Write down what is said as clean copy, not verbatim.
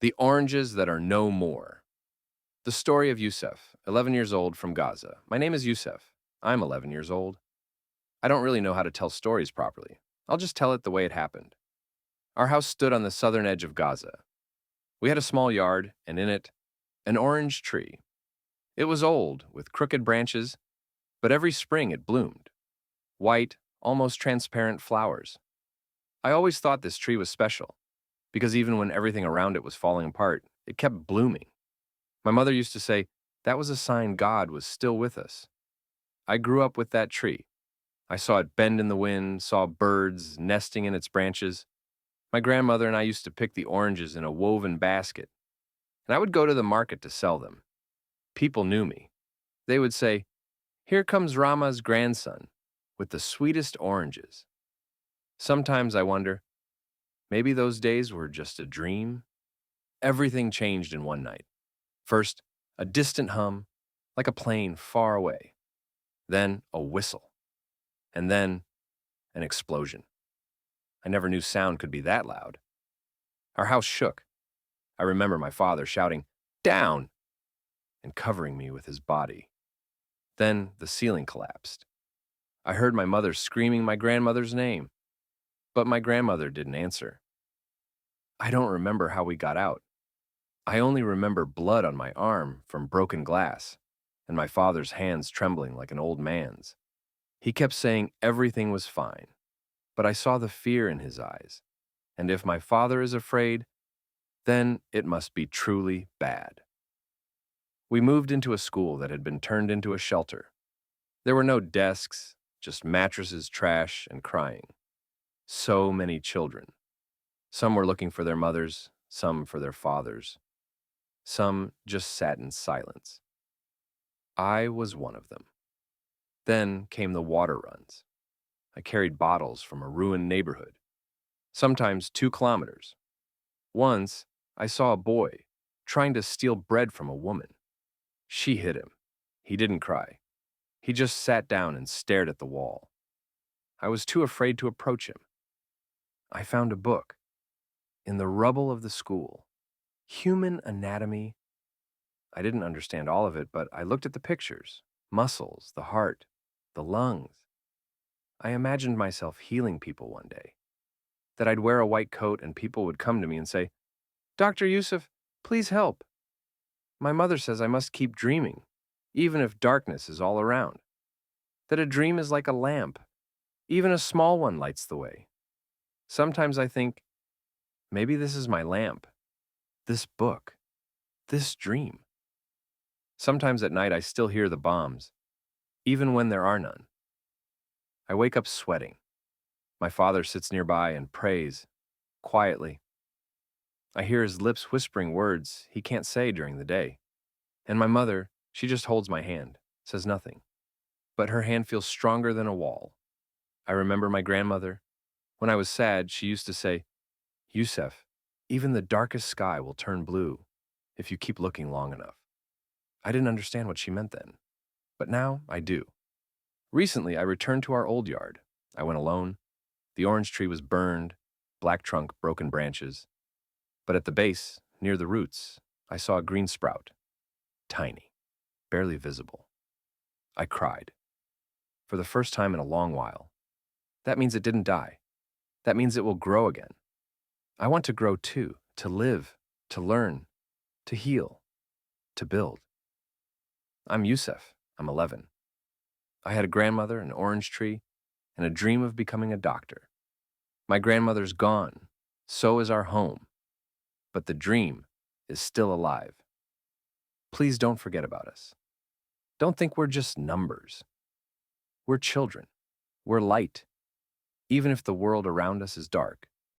The oranges that are no more. The story of Yusuf, 11 years old from Gaza. My name is Yusuf. I'm 11 years old. I don't really know how to tell stories properly. I'll just tell it the way it happened. Our house stood on the southern edge of Gaza. We had a small yard, and in it, an orange tree. It was old, with crooked branches, but every spring it bloomed. White, almost transparent flowers. I always thought this tree was special, because even when everything around it was falling apart, it kept blooming. My mother used to say that was a sign God was still with us. I grew up with that tree. I saw it bend in the wind, saw birds nesting in its branches. My grandmother and I used to pick the oranges in a woven basket, and I would go to the market to sell them. People knew me. They would say, "Here comes Rama's grandson with the sweetest oranges." Sometimes I wonder, maybe those days were just a dream? Everything changed in one night. First, a distant hum, like a plane far away. Then, a whistle. And then, an explosion. I never knew sound could be that loud. Our house shook. I remember my father shouting, "Down!" and covering me with his body. Then, the ceiling collapsed. I heard my mother screaming my grandmother's name, but my grandmother didn't answer. I don't remember how we got out. I only remember blood on my arm from broken glass, and my father's hands trembling like an old man's. He kept saying everything was fine, but I saw the fear in his eyes, and if my father is afraid, then it must be truly bad. We moved into a school that had been turned into a shelter. There were no desks, just mattresses, trash, and crying. So many children. Some were looking for their mothers, some for their fathers. Some just sat in silence. I was one of them. Then came the water runs. I carried bottles from a ruined neighborhood, sometimes 2 kilometers. Once, I saw a boy trying to steal bread from a woman. She hit him. He didn't cry. He just sat down and stared at the wall. I was too afraid to approach him. I found a book in the rubble of the school. Human anatomy. I didn't understand all of it, but I looked at the pictures, muscles, the heart, the lungs. I imagined myself healing people one day, that I'd wear a white coat and people would come to me and say, "Dr. Yusuf, please help." My mother says I must keep dreaming, even if darkness is all around, that a dream is like a lamp. Even a small one lights the way. Sometimes I think, maybe this is my lamp, this book, this dream. Sometimes at night I still hear the bombs, even when there are none. I wake up sweating. My father sits nearby and prays, quietly. I hear his lips whispering words he can't say during the day. And my mother, she just holds my hand, says nothing. But her hand feels stronger than a wall. I remember my grandmother. When I was sad, she used to say, "Yusuf, even the darkest sky will turn blue if you keep looking long enough." I didn't understand what she meant then, but now I do. Recently, I returned to our old yard. I went alone. The orange tree was burned, black trunk, broken branches. But at the base, near the roots, I saw a green sprout, tiny, barely visible. I cried. For the first time in a long while. That means it didn't die. That means it will grow again. I want to grow too, to live, to learn, to heal, to build. I'm Yusuf. I'm 11. I had a grandmother, an orange tree, and a dream of becoming a doctor. My grandmother's gone. So is our home. But the dream is still alive. Please don't forget about us. Don't think we're just numbers. We're children. We're light. Even if the world around us is dark,